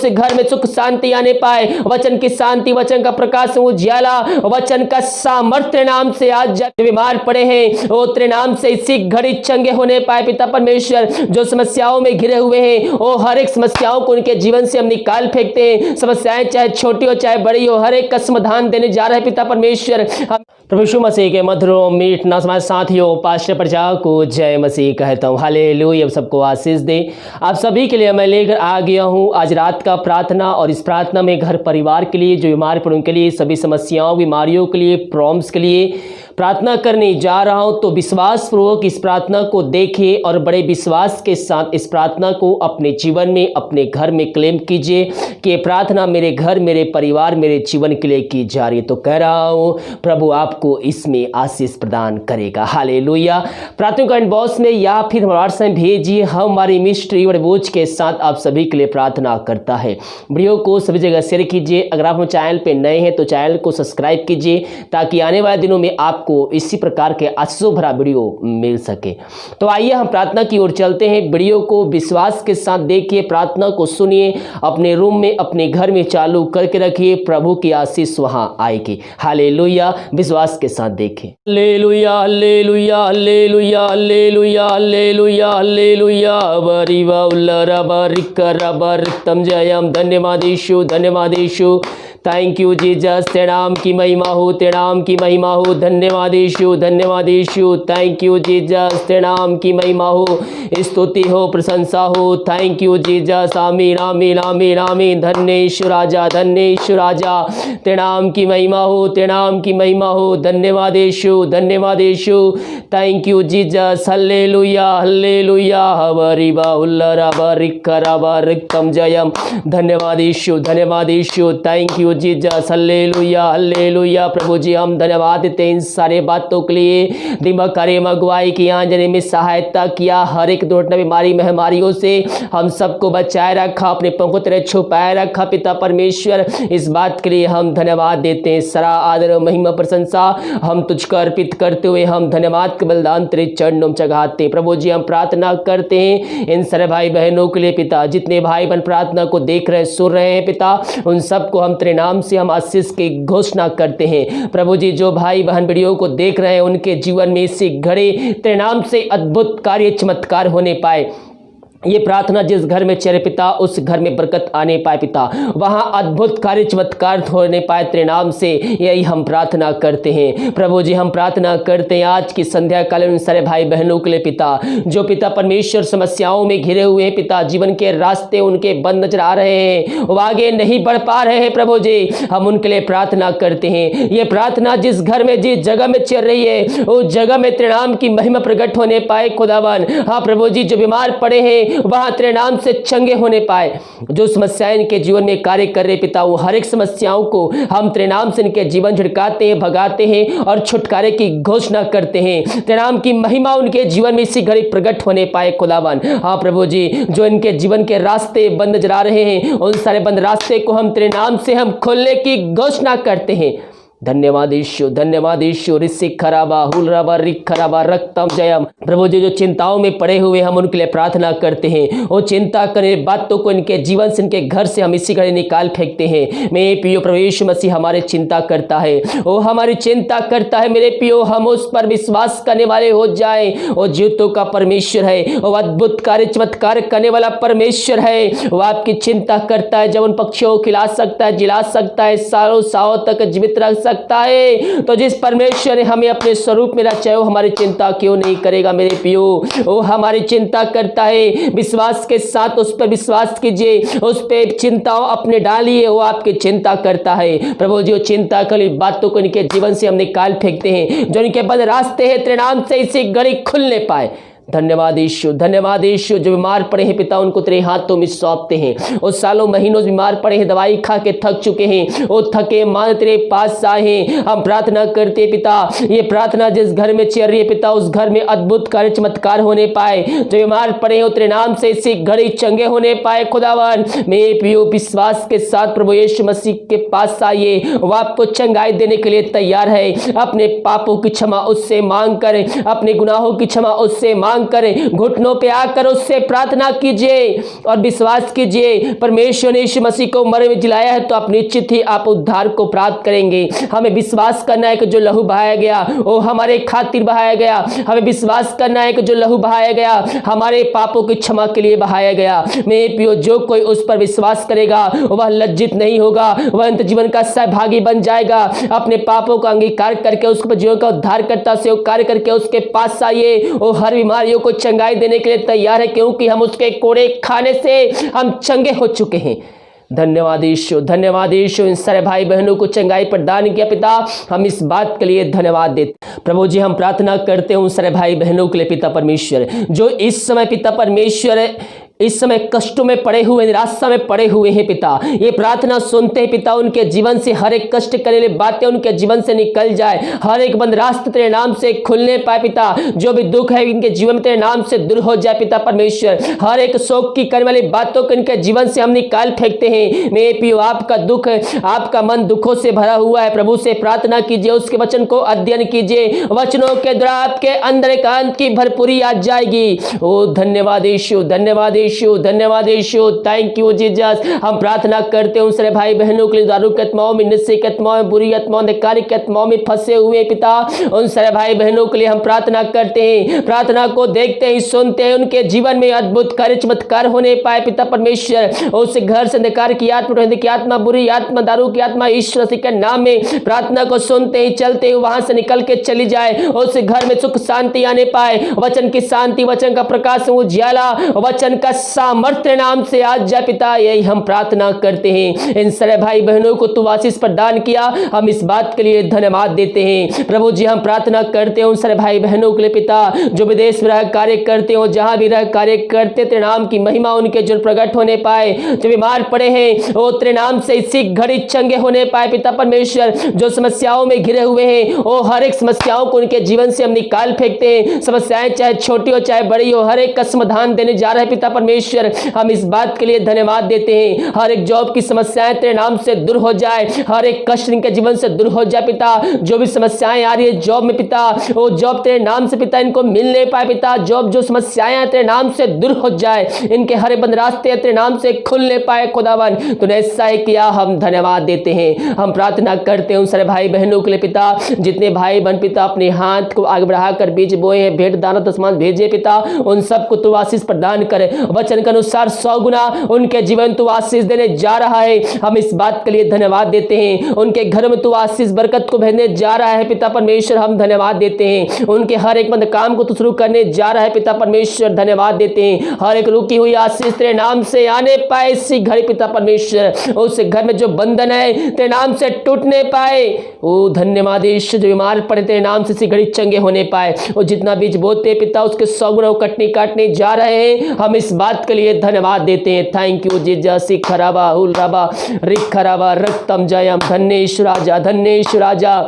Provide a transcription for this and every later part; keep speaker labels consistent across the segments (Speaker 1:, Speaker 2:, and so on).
Speaker 1: उस घर में सुख शांति आने पाए। वचन की शांति, वचन का प्रकाश, उजियाला, वचन का सामर्थ्य नाम से आज बीमार पड़े हैं वो तेरे नाम से इसी घड़ी चंगे होने पाए। पिता परमेश्वर, जो समस्याओं में घिरे हुए हैं वो हर एक समस्याओं को उनके जीवन से हम निकाल फेंकते हैं। समस्याएं चाहे छोटी हो चाहे बड़ी हो, हर एक का समाधान देने जा रहे हैं पिता परमेश्वर। हम प्रभु यीशु मसीह के मधुर मीठ ना समाज साथियों, पास्टर प्रजा को जय मसीह कहता हूँ। हालेलुया। सबको आशीष दे। आप सभी के लिए मैं लेकर आ गया हूँ आज रात का प्रार्थना, और इस प्रार्थना में घर परिवार के लिए, जो बीमार पड़े उनके लिए, सभी समस्याओं बीमारियों के लिए, प्रॉब्लम्स के लिए प्रार्थना करने जा रहा हूं। तो विश्वास पूर्वक इस प्रार्थना को देखिए और बड़े विश्वास के साथ इस प्रार्थना को अपने जीवन में, अपने घर में क्लेम कीजिए कि प्रार्थना मेरे घर, मेरे परिवार, मेरे जीवन के लिए की जा रही है। तो कह रहा हूं प्रभु आपको इसमें आशीष प्रदान करेगा। हालेलुया। प्रार्थना कमेंट बॉक्स में या फिर व्हाट्सएप में भेजिए। हमारी मिस्ट्री और बोझ के साथ आप सभी के लिए प्रार्थना करता है। वीडियो को सभी जगह शेयर कीजिए। अगर आप चैनल पे नए हैं तो चैनल को सब्सक्राइब कीजिए ताकि आने वाले दिनों में आपको इसी प्रकार के आशीषों भरा वीडियो मिल सके। तो आइए हम प्रार्थना की ओर चलते हैं। वीडियो को विश्वास के साथ देखिए, प्रार्थना को सुनिए, अपने रूम में, अपने घर में चालू करके रखिए। प्रभु की आशीष वहां आएगी। हालेलुया। विश्वास के साथ देखिए। हालेलुया, हालेलुया, हालेलुया, हालेलुया, हालेलुया, हालेलुया। बरिवा उल्लरा बरिकरा बरतम जयम। धन्यवाद यीशु, धन्यवाद यीशु। Thank you Jesus. तेरे नाम की महिमा हो, तेरे नाम की महिमा हो। धन्यवाद यीशु, धन्यवाद यीशु। Thank you Jesus. तेरे नाम की महिमा हो, स्तुति हो, प्रशंसा हो। Thank you Jesus. आमीन, आमीन, आमीन, आमीन। धन्य यीशु राजा, धन्य यीशु राजा। तेरे नाम की महिमा हो, तेरे नाम की महिमा हो। धन्यवाद यीशु, धन्यवाद यीशु। Thank you Jesus. हल्लेलुया, हल्लेलुया। हबरिबा उल्लरा बरिकरा बरिकम जयम। धन्यवाद यीशु, धन्यवाद यीशु। Thank you Jesus. हल्लेलुया, हल्लेलुया। प्रभु जी हम धन्यवाद देते हैं इन सारे बातों के लिए। दिमाग कार्य अगुवाई की आंजने में सहायता किया, हर एक दुर्घटना, बीमारी, महामारियों से हम सबको बचाए रखा, अपने पंखों तरह छुपाए रखा। पिता परमेश्वर इस बात के लिए हम धन्यवाद देते हैं। सारा आदर, महिमा, प्रशंसा हम तुझको अर्पित करते हुए हम धन्यवाद के बलिदान तेरे चरणों में चढ़ाते हैं। प्रभु जी हम प्रार्थना करते हैं इन सारे भाई बहनों के लिए पिता, जितने भाई बहन प्रार्थना को देख रहे, सुन रहे हैं पिता, उन सबको हम तेरे नाम से हम आशीष की घोषणा करते हैं। प्रभु जी जो भाई बहन वीडियो को देख रहे हैं उनके जीवन में इसी घड़ी तेरे नाम से अद्भुत कार्य, चमत्कार होने पाए। ये प्रार्थना जिस घर में चले पिता, उस घर में बरकत आने पाए पिता, वहां अद्भुत कार्य, चमत्कार होने पाए तेरे नाम से, यही हम प्रार्थना करते हैं। प्रभु जी हम प्रार्थना करते हैं आज की संध्या काल उन सारे भाई बहनों के लिए पिता, जो पिता परमेश्वर समस्याओं में घिरे हुए हैं पिता, जीवन के रास्ते उनके बंद नजर आ रहे हैं, वो आगे नहीं बढ़ पा रहे हैं। प्रभु जी हम उनके लिए प्रार्थना करते हैं। ये प्रार्थना जिस घर में, जिस जगह में चल रही है, उस जगह में तेरे नाम की महिमा प्रकट होने पाए खुदावन। हाँ प्रभु जी जो बीमार पड़े हैं वहां तेरे नाम से चंगे होने पाए। जो समस्याएं इनके जीवन में कार्य कर रहे पिता, वो हर एक समस्याओं को हम तेरे नाम से इनके जीवन झिड़काते हैं, भगाते हैं और छुटकारे की घोषणा करते हैं। तेरे नाम की महिमा उनके जीवन में इसी घड़ी प्रकट होने पाए खुदावन। हाँ प्रभु जी जो इनके जीवन के रास्ते बंद नजर आ रहे हैं, उन सारे बंद रास्ते को हम तेरे नाम से हम खोलने की घोषणा करते हैं। धन्यवाद यीशु, धन्यवाद यीशु। ऋषिक खराबा हुलराबा रिक खराबा रक्तम जयम। प्रभु जी जो चिंताओं में पड़े हुए हम उनके लिए प्रार्थना करते हैं, वो चिंता करने बातों को इनके जीवन से, इनके घर से हम इसी घड़ी निकाल फेंकते हैं। मेरे पियो प्रभु यीशु मसीह हमारे चिंता करता है, वो हमारी चिंता करता है मेरे पियो, हम उस पर विश्वास करने वाले हो जाए। वो जीवतों का परमेश्वर है, वो अद्भुत कार्य, चमत्कार करने वाला परमेश्वर है। वो आपकी चिंता करता है, जब उन पक्षियों को खिला सकता है, जिला सकता है, सालों सालों तक जीवित रख सकता है, तो जिस परमेश्वर ने हमें अपने स्वरूप में रचा है वो हमारी चिंता क्यों नहीं करेगा मेरे पियो। वो हमारी चिंता करता है। विश्वास के साथ उस पर विश्वास कीजिए, उस पर चिंता अपने डालिए, वो आपकी चिंता करता है। प्रभु जी चिंता करी बातों को इनके जीवन से हम निकाल फेंकते हैं, जो इनके बंद रास्ते हैं तेरे नाम से इसी घड़ी खुलने पाए। धन्यवाद यीशु, धन्यवाद यीशु। जो बीमार पड़े हैं पिता उनको तेरे हाथों में सौंपते हैं। वो सालों महीनों बीमार पड़े हैं, दवाई खा के थक चुके हैं, वो थके मान तेरे पास आए हैं। हम प्रार्थना करते हैं पिता, ये प्रार्थना जिस घर में चल रही है पिता, उस घर में अद्भुत कार्य, चमत्कार होने पाए। जो बीमार पड़े हैं तेरे नाम से इसी घड़ी चंगे होने पाए खुदावन। मेरे पियो विश्वास के साथ प्रभु यीशु मसीह के पास आइए, वो आपको चंगाई देने के लिए तैयार है। अपने पापों की क्षमा उससे मांग कर, अपने गुनाहों की क्षमा उससे मांग मांग कर घुटनों पे आकर उससे प्रार्थना कीजिए और विश्वास कीजिए परमेश्वर ने यीशु मसीह को मरे में जिलाया है तो आप निश्चित ही आप उद्धार को प्राप्त करेंगे। हमें विश्वास करना है कि जो लहू बहाया गया वो हमारे खातिर बहाया गया। हमें विश्वास करना है कि जो लहू बहाया गया हमारे पापों की क्षमा के लिए बहाया गया। मेरे प्रियो, जो कोई उस पर विश्वास करेगा वह लज्जित नहीं होगा, वह अंत जीवन का सहभागी बन जाएगा। अपने पापों का अंगीकार करके उसके जीवन का उद्धारकर्ता से कार्य करके उसके पास आइए। वो हर बीमारियों को चंगाई देने के लिए तैयार है, क्योंकि हम उसके कोड़े खाने से हम चंगे हो चुके हैं। धन्यवाद यीशु, धन्यवाद यीशु। इन सारे भाई बहनों को चंगाई प्रदान किया पिता, हम इस बात के लिए धन्यवाद देते। प्रभु जी, हम प्रार्थना करते हैं उन सारे भाई बहनों के लिए पिता परमेश्वर, जो इस समय पिता परमेश्वर इस समय कष्टों में पड़े हुए, निराशा में पड़े हुए हैं पिता। ये प्रार्थना सुनते हैं पिता, उनके जीवन से हर एक कष्ट करने वाली बातें उनके जीवन से निकल जाए, हर एक बंद रास्ते तेरे नाम से खुलने पाए पिता। जो भी दुख है इनके जीवन में तेरे नाम से दूर हो जाए पिता परमेश्वर। हर एक शोक की करने वाली बातों को इनके जीवन से हम निकाल फेंकते हैं। मेरे पियो, आपका दुख, आपका मन दुखों से भरा हुआ है। प्रभु से प्रार्थना कीजिए, उसके वचन को अध्ययन कीजिए, वचनों के द्वारा आपके अंदर एकांत की भरपूरी आ जाएगी। ओ धन्यवाद यीशु, धन्यवाद यीशु, धन्यवाद यीशु। Thank you Jesus. हम प्रार्थना करते हैं उन सारे भाई बहनों के लिए दारू की आत्माओं में, नशे की आत्माओं में, बुरी आत्माओं, अंधकार की आत्माओं में फंसे हुए पिता, उन सारे भाई बहनों के लिए हम प्रार्थना करते हैं। प्रार्थना को देखते हैं, सुनते हैं, उनके जीवन में अद्भुत कार्य चमत्कार होने पाए पिता परमेश्वर। उस घर से अंधकार की आत्मा, बुरी आत्मा, दारू की आत्मा, ईश्वर के नाम में प्रार्थना को सुनते ही चलते ही वहां से निकल के चली जाए। उस घर में सुख शांति आने पाए, वचन की शांति, वचन का प्रकाश, उजियाला, वचन का सामर्थ्य नाम से आज जा पिता। यही हम प्रार्थना करते हैं। इन सारे भाई बहनों को तू आशीष प्रदान किया, हम इस बात के लिए धन्यवाद देते हैं। प्रभु जी, हम प्रार्थना करते हैं उन सारे भाई बहनों के लिए पिता, जो विदेश में रह कार्य करते हो, जहां भी रह कार्य करते, तेरे नाम की महिमा उनके जो प्रकट होने पाए। जो बीमार पड़े हैं वो तेरे नाम से इसी घड़ी चंगे होने पाए पिता परमेश्वर। जो समस्याओं में घिरे हुए हैं वो हर एक समस्याओं को उनके जीवन से हम निकाल फेंकते हैं। समस्याएं चाहे छोटी हो चाहे बड़ी हो, हर एक का समाधान देने जा रहे हैं पिता परमेश्वर। हम इस बात के लिए धन्यवाद देते हैं। हर एक जॉब की समस्याएं तेरे नाम से दूर हो जाए, हर एक कष्ट इनके जीवन से दूर हो जाए पिता। जो भी समस्याएं आ रही है जॉब में पिता, वो जॉब तेरे नाम से पिता इनको मिलने पाए पिता। जॉब जो समस्याएं हैं तेरे नाम से दूर हो जाए, इनके हरे बंद रास्ते तेरे नाम से खुलने पाए खुदावन। तूने ऐसा ही किया, हम धन्यवाद देते हैं। हम प्रार्थना करते हैं उन सारे भाई बहनों के लिए पिता, जितने भाई बहन पिता अपने हाथ को आगे बढ़ाकर बीज बोए हैं, भेंट दाना दशमांश भेजे पिता, उन सबको तू आशीष प्रदान करे। वचन के अनुसार 100 गुना उनके जीवन तू आशीष देने जा रहा है। हम इस बात के लिए धन्यवाद देते हैं। उनके घर में तू आशीष बरकत को भेजने जा रहा है पिता परमेश्वर, हम धन्यवाद देते हैं। उनके हर एक बंद काम को तू शुरू करने जा रहा है पिता परमेश्वर, धन्यवाद देते हैं। हर एक रुकी हुई आशीष तेरे नाम से आने पाए इसी घर पिता परमेश्वर। उस घर में जो बंधन है तेरे नाम से टूटने पाए। ओ धन्यवाद ईश्वर। जो बीमार पड़े तेरे नाम से इसी घड़ी चंगे होने पाए। और जितना बीज बोते पिता उसके 100 गुना काटने जा रहे हैं। हम इस बात के लिए धन्यवाद देते हैं। Thank you Jesus. खराबा हुल रबा रिक खराबा रक्तम जयम। धन्येश राजा, धन्येश राजा।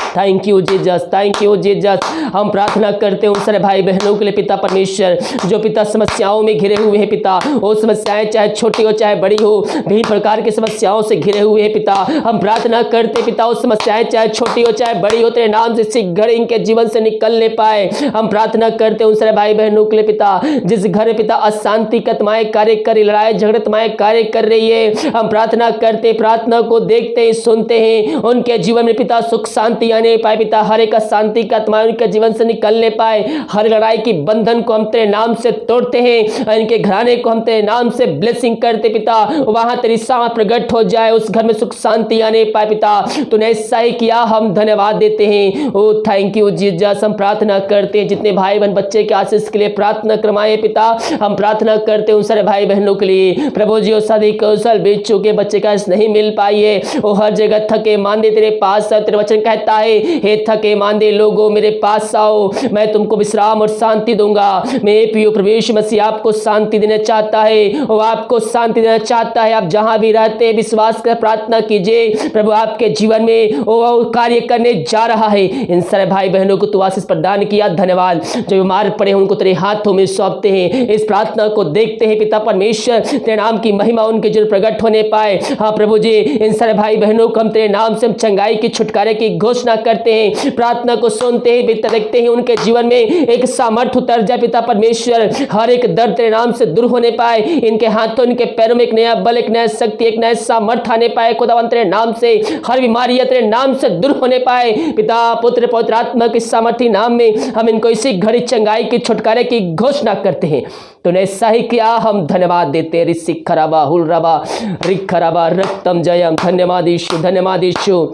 Speaker 1: Thank you Jesus, thank you Jesus. हम प्रार्थना करते हैं उन सारे भाई बहनों के लिए पिता परमेश्वर, जो पिता समस्याओं में घिरे हुए हैं पिता। वो समस्याएं चाहे छोटी हो चाहे बड़ी हो, विभिन्न प्रकार की समस्याओं से घिरे हुए हैं पिता। हम प्रार्थना करते पिता, वो समस्याएं चाहे छोटी हो चाहे बड़ी हो, तेरे नाम से शीघ्र इनके जीवन से निकलने पाए। हम प्रार्थना करते हैं उन सारे भाई बहनों के लिए पिता, जिस घर में पिता अशांति की आत्माएं कार्य कर रही, लड़ाई झगड़े आत्माएं कार्य कर रही है। हम प्रार्थना करते, प्रार्थना को देखते हैं, सुनते हैं, उनके जीवन में पिता सुख शांति आने पाए पिता। हर एक शांति का आत्मा उनके जीवन से निकलने पाए। हर लड़ाई की बंधन को हम तेरे नाम से तोड़ते हैं। इनके घराने को हम तेरे नाम से ब्लेसिंग करते पिता। वहां तेरी सामर्थ प्रकट हो जाए, उस घर में सुख शांति आने पाए पिता। तूने ऐसा ही किया, हम धन्यवाद देते हैं। ओ थैंक यू जीसस। हम प्रार्थना करते हैं जितने भाई बहन बच्चे के आशीष के लिए प्रार्थना करवाए पिता, हम प्रार्थना करते हैं उन सारे भाई बहनों के लिए। प्रभु जी, शादी कौशल बीत चुके बच्चे का नहीं मिल पाई है, वो हर जगह थके मांदे तेरे पास। तेरे वचन कहता है, हे थके मांदे लोगों मेरे पास आओ, मैं तुमको विश्राम और शांति दूंगा। मेरे प्रिय प्रभु यीशु मसीह आपको शांति देना चाहता है, वो आपको शांति देना चाहता है। आप जहां भी रहते विश्वास कर प्रार्थना कीजिए, प्रभु आपके जीवन में वो कार्य करने जा रहा है। इन सारे भाई बहनों को तू आशीष प्रदान किया, धन्यवाद। जो बीमार पड़े हैं उनको तेरे हाथों में सौंपते हैं। इस प्रार्थना को देखते हैं पिता परमेश्वर, तेरे नाम की महिमा उनके जीवन प्रकट होने पाए। हाँ प्रभु जी, इन सारे भाई बहनों को हम तेरे नाम से हम चंगाई की छुटकारे की घोषणा करते हैं, प्रार्थना को सुनते हैं, पिता देखते हैं उनके जीवन में एक सामर्थ्य उतर जाए पिता परमेश्वर, हर एक दर्द तेरे नाम से दूर होने पाए, इनके हाथों इनके पैरों में एक नया बल, एक नया शक्ति, एक नया सामर्थ्य आने पाए खुदावंत तेरे नाम से, हर बीमारी तेरे नाम से दूर होने पाए पिता पुत्र पवित्र आत्मा के सामर्थ्य नाम में हम इनको इसी घड़ी चंगाई की छुटकारे की घोषणा करते हैं। तूने ऐसा ही किया, हम धन्यवाद देते हैं। ऋषि खराबा हुल रबा रिख खराबा रक्तम जयम, धन्यवाद यीशु, धन्यवाद यीशु।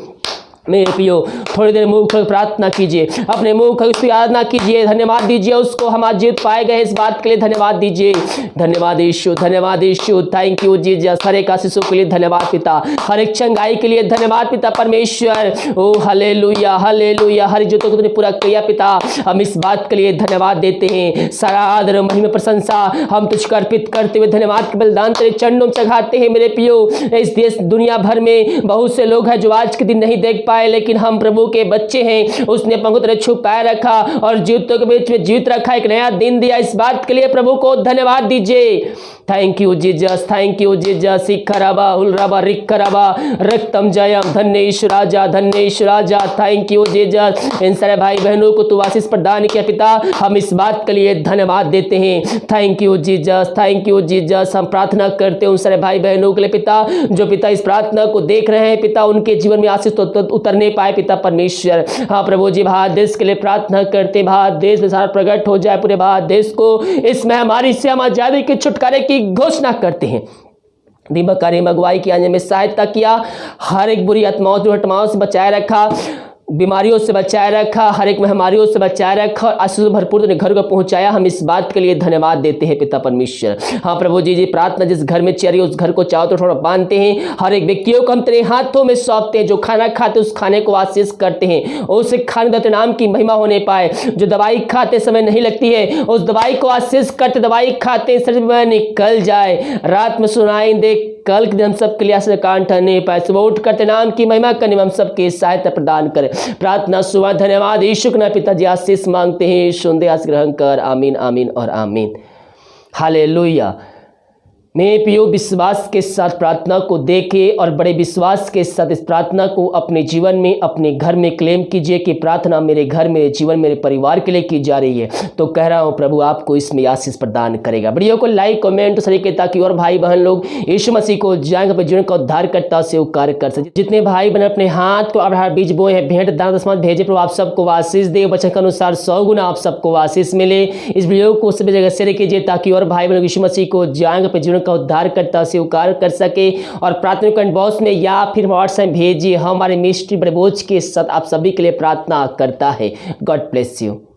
Speaker 1: मेरे प्रियो थोड़ी देर मुंह खोल प्रार्थना कीजिए, अपने मुंह खोल उसकी आराधना कीजिए, धन्यवाद दीजिए उसको, हम आज जीत पाए गए इस बात के लिए धन्यवाद दीजिए। धन्यवाद यीशु, धन्यवाद यीशु, थैंक यू जीसस। हर एक आशीषों के लिए धन्यवाद पिता, हर एक चंगाई के लिए धन्यवाद पिता परमेश्वर। ओ हालेलुया हालेलुया, हर जो तो तूने पूरा किया पिता, हम इस बात के लिए धन्यवाद देते हैं। सारा आदर महिमा प्रशंसा हम तुझको अर्पित करते हुए धन्यवाद के बलिदान तेरे चरणों में चढ़ाते हैं। मेरे प्रियो इस देश दुनिया भर में बहुत से लोग हैं जो आज के दिन नहीं देख पाए, लेकिन हम प्रभु के बच्चे हैं, उसने पंखुत्र छुपाए रखा और जीवितों के बीच में जीवित रखा, एक नया दिन दिया, इस बात के लिए प्रभु को धन्यवाद दीजिए। Thank you Jesus, thank you Jesus. सिखराबा हुलराबा रिखराबा रक्तम जयम, धन्य यीशु राजा, धन्य यीशु राजा, थैंक यू जीसस। इन सारे भाई बहनों को तू आशीष प्रदान किया पिता, हम इस बात के लिए धन्यवाद देते हैं। Thank you Jesus, thank you Jesus. हम प्रार्थना करते हैं उन सारे भाई बहनों के लिए पिता, जो पिता इस प्रार्थना को देख रहे हैं पिता, उनके जीवन में आशीष तो उतरने पाए पिता परमेश्वर। हाँ प्रभु जी, भारत देश के लिए प्रार्थना करते, भारत देश में सारा प्रकट हो जाए, पूरे भारत देश को इस महामारी से हम आजादी के छुटकारे की घोषणा करते हैं। दीपक कार्य अगुवाई की आने में सहायता किया, हर एक बुरी आत्माओं दुर्घटनाओं से बचाए रखा, बीमारियों से बचाए रखा, हर एक महामारियों से बचाए रखा और आशीष भरपूर तूने घर को पहुंचाया, हम इस बात के लिए धन्यवाद देते हैं पिता परमेश्वर। हाँ प्रभु जी जी, प्रार्थना जिस घर में चेहरी उस घर को चारों तरफ थोड़ा बांधते हैं, हर एक व्यक्तियों को हम तेरे हाथों में सौंपते हैं, जो खाना खाते उस खाने को आशीष करते हैं, उसे खाने तेरे नाम की महिमा होने पाए। जो दवाई खाते समय नहीं लगती है उस दवाई को आशीष करते, दवाई खाते शरीर में निकल जाए, रात में सुनाई दे, कल के दिन हम सबके लिए आशीष कांट नहीं पाए, सुबह उठ करते नाम की महिमा करने में हम सबके सहायता प्रदान करें। प्रार्थना सुबह धन्यवाद यीशु के नाम पिताजी आशीष मांगते हैं, सुनते आशीष ग्रहण कर, आमीन आमीन और आमीन। हालेलुया। मेरे प्रियो विश्वास के साथ प्रार्थना को देखे और बड़े विश्वास के साथ इस प्रार्थना को अपने जीवन में अपने घर में क्लेम कीजिए कि प्रार्थना मेरे घर मेरे जीवन मेरे परिवार के लिए की जा रही है, तो कह रहा हूँ प्रभु आपको इसमें आशीष प्रदान करेगा। वीडियो को लाइक कमेंट सरीके ताकि और भाई बहन लोग यीशु मसीह को जान अपने जीवन का उद्धारकर्ता से वो कार्य कर सके। जितने भाई बहन अपने हाथ को आधार बीज बोए हैं, भेंट दान दशमांश भेजे, प्रभु आप सबको आशीष दे, वचन के अनुसार 100 गुना आप सबको आशीष मिले। इस वीडियो को सभी जगह शेयर कीजिए ताकि और भाई बहन यीशु मसीह को जान अपने जीवन का उद्धारकर्ता स्वीकार कर सके। और प्रार्थना कमेंट बॉक्स में या फिर व्हाट्सएप भेजिए, हमारे मिनिस्ट्री बड़े बोझ के साथ आप सभी के लिए प्रार्थना करता है। God bless you.